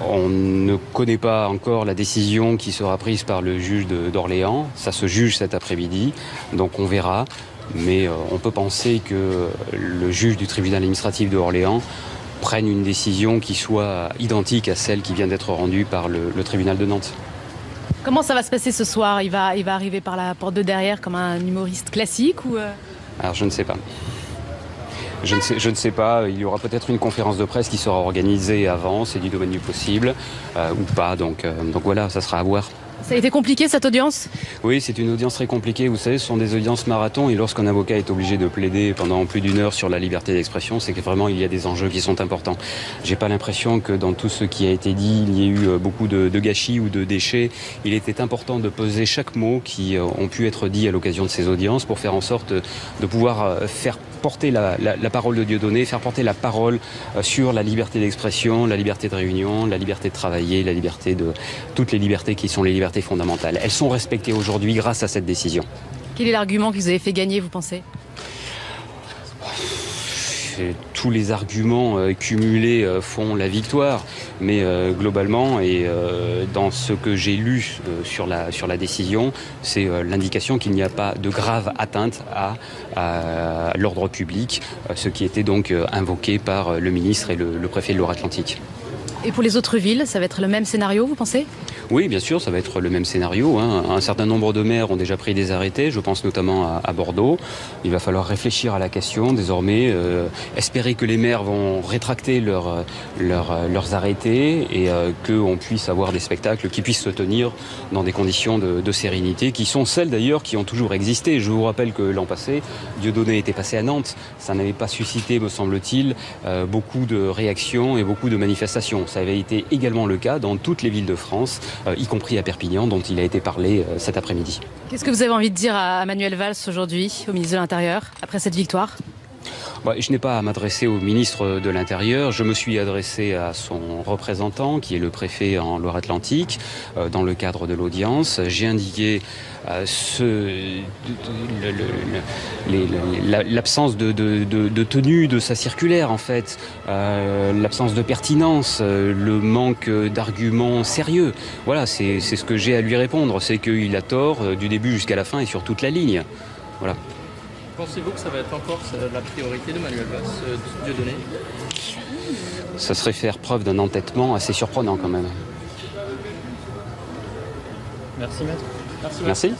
On ne connaît pas encore la décision qui sera prise par le juge d'Orléans. Ça se juge cet après-midi, donc on verra. Mais on peut penser que le juge du tribunal administratif de Orléans prenne une décision qui soit identique à celle qui vient d'être rendue par le tribunal de Nantes. Comment ça va se passer ce soir? Il va arriver par la porte de derrière comme un humoriste classique ou Alors je ne sais pas. Je ne sais pas, il y aura peut-être une conférence de presse qui sera organisée avant, c'est du domaine du possible, ou pas, donc voilà, ça sera à voir. Ça a été compliqué cette audience? Oui, c'est une audience très compliquée, vous savez, ce sont des audiences marathon, et lorsqu'un avocat est obligé de plaider pendant plus d'une heure sur la liberté d'expression, c'est que vraiment il y a des enjeux qui sont importants. J'ai pas l'impression que dans tout ce qui a été dit, il y ait eu beaucoup de gâchis ou de déchets. Il était important de peser chaque mot qui ont pu être dit à l'occasion de ces audiences pour faire en sorte de pouvoir faire porter la parole de Dieudonné, faire porter la parole sur la liberté d'expression, la liberté de réunion, la liberté de travailler, la liberté de toutes les libertés qui sont les libertés fondamentales. Elles sont respectées aujourd'hui grâce à cette décision. Quel est l'argument qui vous avez fait gagner, vous pensez? Tous les arguments cumulés font la victoire, mais globalement, et dans ce que j'ai lu sur la décision, c'est l'indication qu'il n'y a pas de grave atteinte à l'ordre public, ce qui était donc invoqué par le ministre et le préfet de Loire-Atlantique. Et pour les autres villes, ça va être le même scénario, vous pensez? Oui, bien sûr, ça va être le même scénario. Un certain nombre de maires ont déjà pris des arrêtés, je pense notamment à Bordeaux. Il va falloir réfléchir à la question désormais, espérer que les maires vont rétracter leurs arrêtés et qu'on puisse avoir des spectacles qui puissent se tenir dans des conditions de sérénité qui sont celles d'ailleurs qui ont toujours existé. Je vous rappelle que l'an passé, Dieudonné était passé à Nantes. Ça n'avait pas suscité, me semble-t-il, beaucoup de réactions et beaucoup de manifestations. Ça avait été également le cas dans toutes les villes de France, y compris à Perpignan, dont il a été parlé cet après-midi. Qu'est-ce que vous avez envie de dire à Manuel Valls aujourd'hui, au ministre de l'Intérieur, après cette victoire? Je n'ai pas à m'adresser au ministre de l'Intérieur. Je me suis adressé à son représentant, qui est le préfet en Loire-Atlantique, dans le cadre de l'audience. J'ai indiqué l'absence de tenue de sa circulaire, en fait, l'absence de pertinence, le manque d'arguments sérieux. Voilà, c'est ce que j'ai à lui répondre. C'est qu'il a tort du début jusqu'à la fin et sur toute la ligne. Voilà. Pensez-vous que ça va être encore la priorité de Manuel Valls, Dieudonné? Ça serait faire preuve d'un entêtement assez surprenant quand même. Merci maître. Merci.